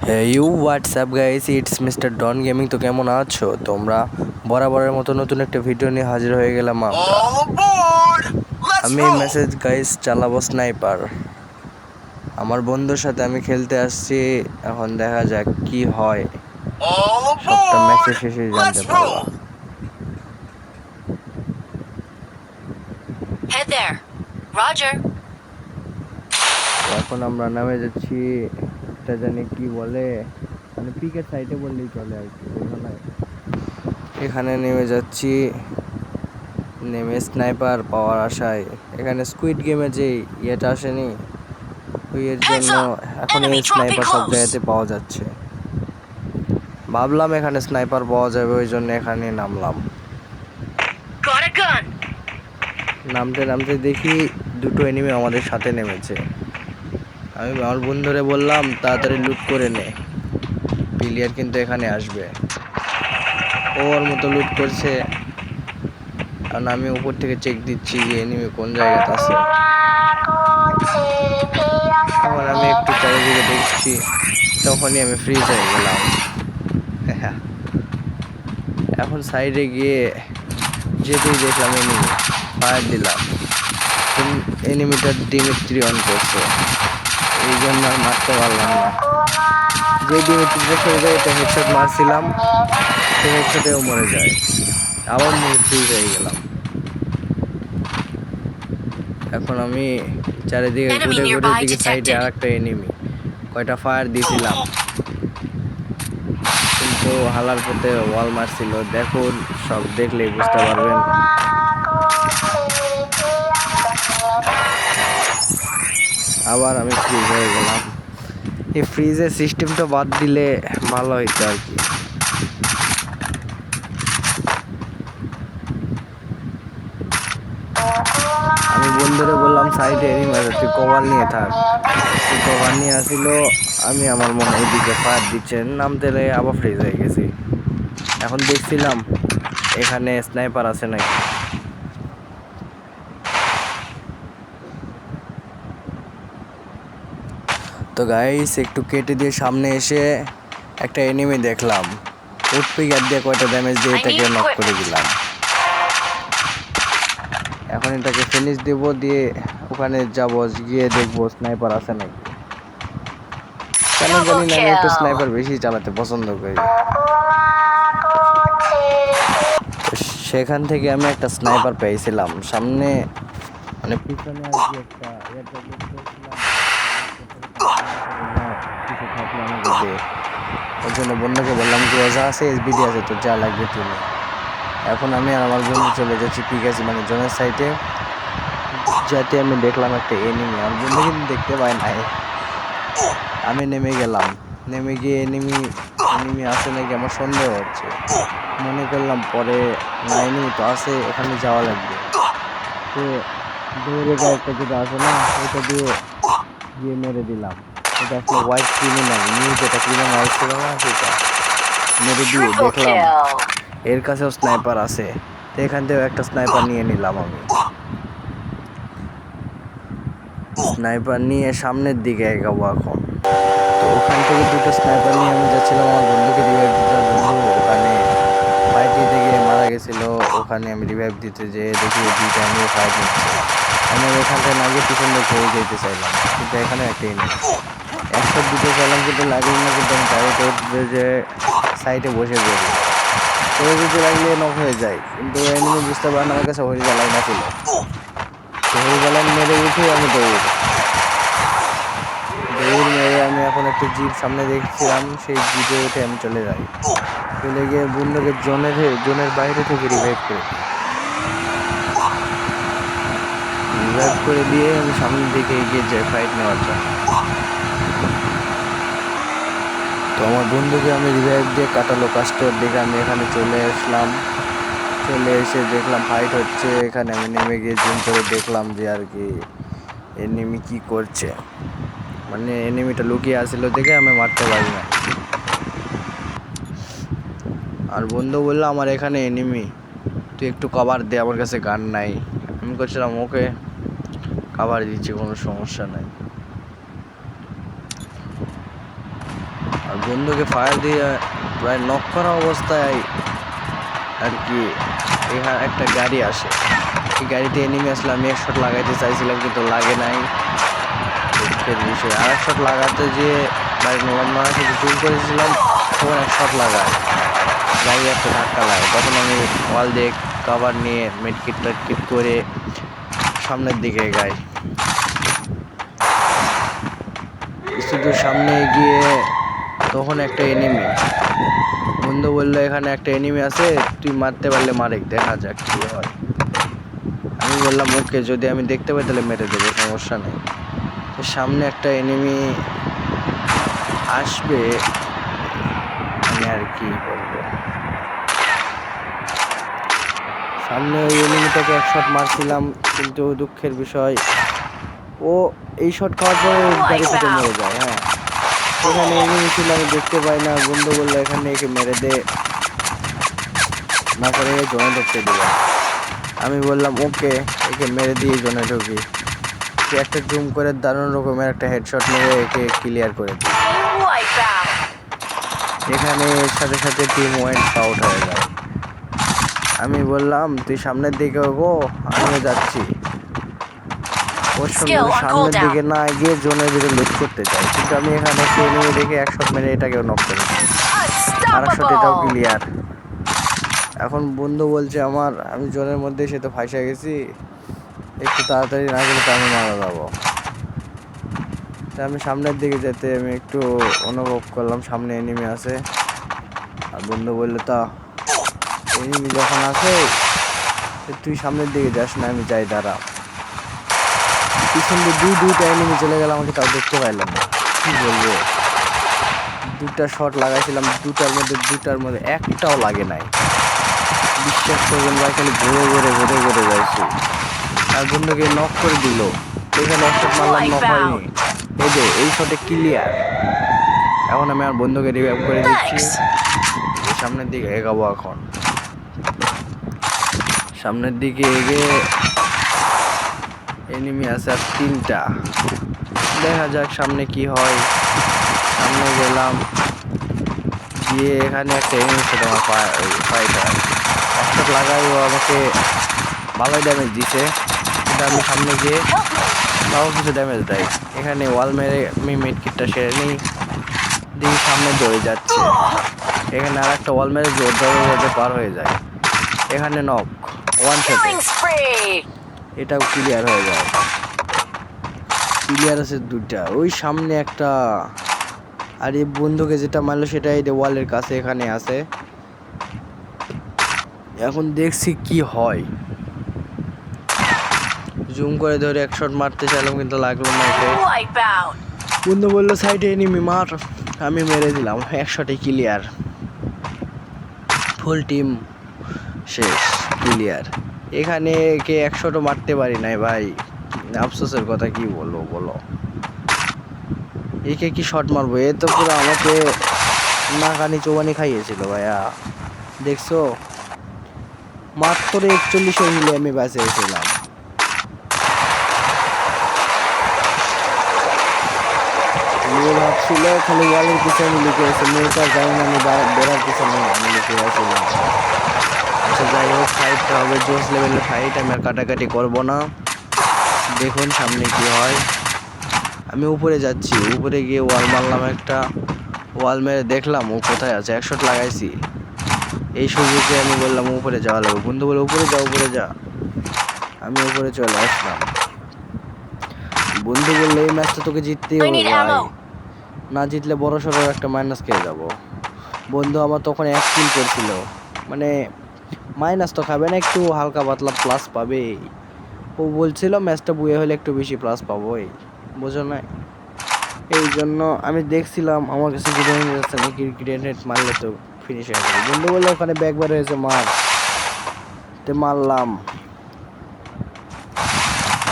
হ্যাঁ what's up guys, it's mister Don gaming. তো কেমন আছো তোমরা? বরাবরের মতো নতুন একটা ভিডিও নিয়ে হাজির হয়ে গেলাম আমরা। আমি মেসেজ গাইস চালাবো স্নাইপার। আমার বন্ধুর সাথে আমি খেলতে আসছি, এখন দেখা যাক কি হয়, সবটা ম্যাচের শেষে জানতে পারবা। Head there. Roger. এখন আমরা নামে যাচ্ছি, এটা জানি কি বলে, মানে পিকের সাইডে বললেই চলে আর কি, বুঝো না? এখানে নেমে যাচ্ছি, নেমে স্নাইপার পাওয়ার আশায়। এখানে স্কুইড গেমে যে ইয়েটা আসেনি, এর জন্য এখন এই স্নাইপার সব জায়গাতে পাওয়া যাচ্ছে। ভাবলাম এখানে স্নাইপার পাওয়া যাবে, ওই জন্য এখানে নামলাম। নামতে নামতে দেখি দুটো এনিমি আমাদের সাথে নেমেছে। আমি আমার বন্ধুরে বললাম তাড়াতাড়ি লুট করে নে, প্লেয়ার কিন্তু এখানে আসবে। ওর মতো লুট করছে, কারণ আমি উপর থেকে চেক দিচ্ছি যে এনিমি কোন জায়গাতে আছে। এখন আমি একটু চারিদিকে দেখছি, তখনই আমি ফ্রিজ হয়ে গেলাম। এখন সাইডে গিয়ে যেতেই দেখলাম এনিমি, ফায়ার দিলাম। এনিমিটা ডিমিট্রি অন করছে, এই জন্য আর মারতে পারলাম না। যে ডিমিট্রিটা সরে যায় এটা হেডশট মারছিলাম, সে হেডশটেও মরে যায়। আবার ফ্রিজ হয়ে গেলাম। এখন আমি চারিদিকে ঘুরে ঘুরে দিকে সাইডে আর একটা এনিমি, কয়টা ফায়ার দিয়েছিলাম, কিন্তু হালার পথে ওয়াল মারছিল। দেখুন, সব দেখলেই বুঝতে পারবেন। আবার আমি ফ্রিজ হয়ে গেলাম। এই ফ্রিজের সিস্টেমটা বাদ দিলে ভালো হইতো আর কি। আমি বন্ধুরে বললাম সাইডে এনিমি আছে, তুই কভার নিয়ে থাক। তুই কভার নিয়ে আসিল, আমি আমার মনে এইদিকে ফায়ার দিচ্ছে, নামতে লেগে আবার ফ্রিজ হয়ে গেছি। এখন দেখছিলাম এখানে স্নাইপার আছে নাকি। তো গাইস, একটু কেটে দিয়ে সামনে এসে একটা এনিমি দেখলাম, উঠপিকার দিয়ে কয়টা ড্যামেজ দিয়ে এটাকে নক করে দিলাম। এখন এটাকে ফিনিশ দেব, দিয়ে ওখানে যাবো, গিয়ে দেখবো স্নাইপার আছে নাকি। কেন জানি না, আমি একটু স্নাইপার বেশি চালাতে পছন্দ করি। সেখান থেকে আমি একটা স্নাইপার পেয়েছিলাম সামনে, মানে পিছনে আর কি একটা কিছু থাকলে আমাকে দে। ওর জন্য বন্ধুকে বললাম গ্রোজা আছে, এসবিডি আছে, তো যা লাগবে তুমি। এখন আমি আর আমার বন্ধু চলে যাচ্ছি পিকাসি মানে জোনের সাইডে, যাতে আমি দেখলাম একটা এনিমি। আমার বন্ধু কিন্তু দেখতে পায় নাই। আমি নেমে গেলাম, নেমে গিয়ে এনিমি আছে নাকি আমার সন্দেহ হচ্ছে, মনে করলাম পরে না এনিমি তো আছে, ওখানে যাওয়া লাগবে। তো দৌড়ে একটা যেটা আছে না, ওইটা দিয়ে গিয়ে মেরে দিলাম। এটা আসলে হোয়াইট ক্রিমিনাল, নিউ যেটা ক্রিমিনাল ছিল না, সেটা মেরে দিয়ে দেখলাম এর কাছেও স্নাইপার আছে। তো এখান থেকে একটা স্নাইপার নিয়ে নিলাম আমি। স্নাইপার নিয়ে সামনের দিকে এগাবো এখন। তো ওখান থেকে দুটো স্নাইপার নিয়ে আমি যাচ্ছিলাম আমার বন্ধুকে রিভাইভ দিতে। বন্ধু ওখানে ফাইট দিতে গিয়ে মারা গেছিল, ওখানে আমি রিভাইভ দিতে যেয়ে দেখি দুইটা এনিমি ফাইট নিচ্ছে। আমি ওখান থেকে না গিয়ে পিছন দিকে হয়ে যেতে চাইলাম, কিন্তু এখানে একটা এনিমি একশো দিতে চাইলাম, কিন্তু লাগলো না। কিন্তু আমি ডাইরেক্ট যে সাইডে বসে পড়ি, পড়ে যেতে লাগলে নক হয়ে যায়। কিন্তু এনিমি বুঝতে পারেন আমার কাছে হরিজালাই না ছিল, হরিজালাই মেরে উঠে আমি দৌড় মেরে আমি এখন একটা জিপ সামনে দেখছিলাম, সেই জিপে উঠে আমি চলে যাই। চলে গিয়ে বন্ধুকে জোনের বাইরে থেকে রিভাইভ করে দিয়ে আমি সামনের দিকে এগিয়ে যাই ফাইট নেওয়ার জন্য। তো আমার বন্ধুকে আমি রিভাইভ দিয়ে কাটালো কাস্টর দেখে আমি এখানে চলে আসলাম। চলে এসে দেখলাম ফাইট হচ্ছে, এখানে আমি নেমে গিয়ে জুম করে দেখলাম যে আর কি এনিমি কি করছে, মানে এনিমিটা লুকিয়ে আসছিল দেখে আমি মারতে পারি না। আর বন্ধু বললো আমার এখানে এনিমি, তুই একটু কভার দে, আমার কাছে গান নাই। আমি করছিলাম ওকে, কভার দিচ্ছি, কোনো সমস্যা নাই। আর আর বন্ধুকে ফায়ার দিয়ে প্রায় নক করা অবস্থায় আর কি এখানে একটা গাড়ি আসে। এই গাড়িতে এনিমি আসলে আমি এক শট লাগাইতে চাইছিলাম কিন্তু লাগে নাই, দুঃখের বিষয়। আর এক শট লাগাতে যেয়ে গাড়ি নরম না শুধু জুম করেছিলাম, তখন এক শট লাগায় গাড়ি একটা ধাক্কা লাগে। তখন আমি ওয়াল দিয়ে কভার নিয়ে মেডকিট টেডকিট করে সামনের দিকে এগাই। শুধু সামনে গিয়ে তখন একটা এনিমি, বন্ধু বললো এখানে একটা এনিমি আছে, তুই মারতে পারলে মারে, দেখা যাক কি হয়। আমি বললাম ওকে, যদি আমি দেখতে পাই তাহলে মেরে দেবো, সমস্যা নেই। তো সামনে একটা এনিমি আসবে, আমি আর কি বলবো, সামনে ওই এনিমিটাকে এক শট মারছিলাম, কিন্তু দুঃখের বিষয় ও এই শট খাওয়ার পরে গাড়ি থেকে মরে যায়। হ্যাঁ, এখানে এনিমি ছিল, আমি দেখতে পাই না। বন্ধু বললো এখানে একে মেরে দে, না করে জোনে ঢুকতে দিলাম। আমি বললাম ওকে, একে মেরে দিয়ে জোনে ঢুকি। একটা জুম করে দারুণ রকমের একটা হেডশট মেরে একে ক্লিয়ার করে দিই। Wipeout. এখানে সাথে সাথে টিম ওয়াইপ আউট হয়ে যায়। আমি বললাম তুই সামনের দিকে গো, আমিও যাচ্ছি। ওর সঙ্গে Skill on সামনের cooldown. দিকে না গিয়ে জোনের ভিতরে লুট করতে চাই, কিন্তু আমি এখানে একটা এনিমি দেখে এক শট মেরে এটাকেও নক করেছি। আর এক শট এটাও Unstoppable. ক্লিয়ার। এখন বন্ধু বলছে আমার, আমি জোনের মধ্যে সে তো ফাঁসে গেছি, একটু তাড়াতাড়ি না গেলে তো আমি মারা যাবো। তা আমি সামনের দিকে যেতে আমি একটু অনুভব করলাম সামনে এনিমি আছে। আর বন্ধু বললো তা এনিমি যখন আছে তুই সামনের দিকে যাস না, আমি যাই, দাঁড়া। পিছন দিয়ে দুইটা এনিমি চলে গেল, আমাকে তাও দেখতে পাইলাম না, কি বলবো। দুটা শট লাগাইছিলাম, দুটার মধ্যে একটাও লাগে নাই। বিশ্বাস করবেন ভাই, খালি ঘুরে যাইছি। আর বন্ধুকে নক করে দিল। এখানে এক শট মারলাম, নক হয়নি। এই যে এই শটে ক্লিয়ার। এখন আমি আর বন্ধুকে রিভাইভ করে দিচ্ছি। Thanks. সামনের দিকে এগাবো। এখন সামনের দিকে এগিয়ে এনিমি আছে আর 3টা, দেখা যাক সামনে কি হয়। সামনে গেলাম, গিয়ে এখানে একটা এনিমির সাথে আমার ফাইটার এক শট লাগাই, ও আমাকে ভালোই ড্যামেজ দিছে, কিন্তু আমি সামনে গিয়ে তাও কিছু ড্যামেজ দেয়। এখানে ওয়াল মেরে আমি মেডকিটটা সেরে নিই, দেখি সামনে দৌড়ে যাচ্ছে। এখানে আর একটা ওয়াল মেরে দৌড়ে পার হয়ে যায়। এখানে নক, ওয়ান শটে Killing spree. এটাও ক্লিয়ার হয়ে যায়। ক্লিয়ার আছে 2টা, ওই সামনে একটা। আর এই বন্ধুকে যেটা মারলো সেটা এই ওয়ালের কাছে এখানে আছে। এখন দেখছি কি হয়। জুম করে ধরে এক শট মারতে চাইলাম, কিন্তু লাগলো না। Wipeout. বন্ধু বললো সাইডে এনিমি মার, আমি মেরে দিলাম, এক শটে ক্লিয়ার। ফুল টিম শেষ, ক্লিয়ার। এখানে কে এক শটও মারতে পারি নাই ভাই, আফসোসের কথা, কি বলবো বলো। একে কি শট মারবো, এ তো পুরো আমাকে নাকানি চোবানি খাইয়েছিল ভাইয়া, দেখছো। মাত্র 41 হিলে আমি বাঁচে গেছিলাম। মেয়ে ভাবছিল খালি ওয়ালের পিছনে লিখে আছে, মেয়েটা জানি না আমি বেড়ার পিছনে আমি লিখে আসছিলাম। আচ্ছা যাই হোক, ফাইটটা হবে জোস লেভেলের ফাইট, আমি আর কাটাকাটি করবো না। দেখুন সামনে কি হয়। আমি উপরে যাচ্ছি, উপরে গিয়ে ওয়াল মারলাম একটা, ওয়াল মেরে দেখলাম ও কোথায় আছে, এক শট লাগাইছি। এই সুযোগে আমি বললাম উপরে যাওয়া লাগবে। বন্ধু বলে উপরে যা। আমি উপরে চলে আসলাম। বন্ধু বললে এই ম্যাচটা তোকে জিততেই I হবে need ভাই, ammo. না জিতলে বড় সড়ো একটা মাইনাস খেয়ে যাব। বন্ধু আমার তখন 1 কিল করছিল, মানে মাইনাস তো খাবে না, একটু হালকা পাতলা প্লাস পাবে। ও বলছিল ম্যাচটা বুয়ে হলে একটু বেশি প্লাস পাবোই, বোঝো না। এই জন্য আমি দেখছিলাম আমার কাছে গ্রেনেড আছে, আমি গ্রেনেড মারলে তো ফিনিশ হয়ে যাবে। বন্ধু বললো ওখানে ব্যাকবার হয়েছে, মার। তে মারলাম।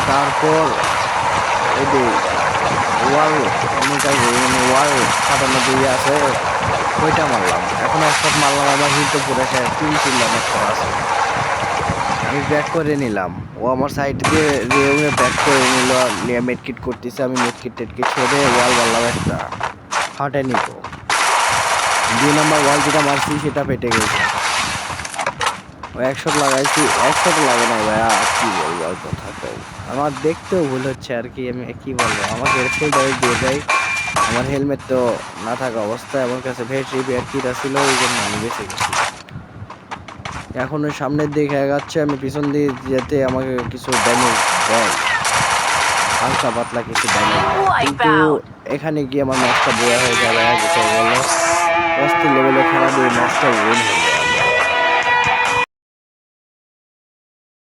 তারপর এই যে ওয়াল, ওয়াল ফাটানো দিয়ে আছে, ওইটা মারলাম। এখন এক শট মারলাম, আমার হিট পুরো শেষ, 3 কিল আমার করা আছে। আমি ব্যাক করে নিলাম, ও আমার সাইড দিয়ে রেউমে ব্যাক করে নিল, নিয়ে মেডকিট করতেছে। আমি মেডকিট টেডকিট ছেড়ে ওয়াল মারলাম একটা, ফাটে নিব। 2 নাম্বার ওয়াল যেটা মারছি সেটা ফেটে গেছে। ও 1 শট লাগাইছি, 1 শট লাগে না ভাইয়া, কি বলবো আর কথা কও। আমার দেখতেও ভুল হচ্ছে আর কি, আমি কি বলবো, আমাকে ফুল ড্যামেজ দিয়ে দেয়। আমার হেলমেট তো না থাকা অবস্থায় আমার কাছে ভেট রিপেয়ার কিট ছিল, ওই জন্য আমি বেঁচে গেছি। এখন ওই সামনের দিকে আগাচ্ছে, আমি পিছন দিয়ে যেতে আমাকে কিছু ড্যামেজ দেয়, হালকা পাতলা কিছু ড্যামেজ দেয়, কিন্তু এখানে গিয়ে আমার ম্যাচটা বোয়া হয়ে যাবে। যেটা বললো 80 লেভেলে খেলা দিয়ে ম্যাচটা উইন হয়ে যায়।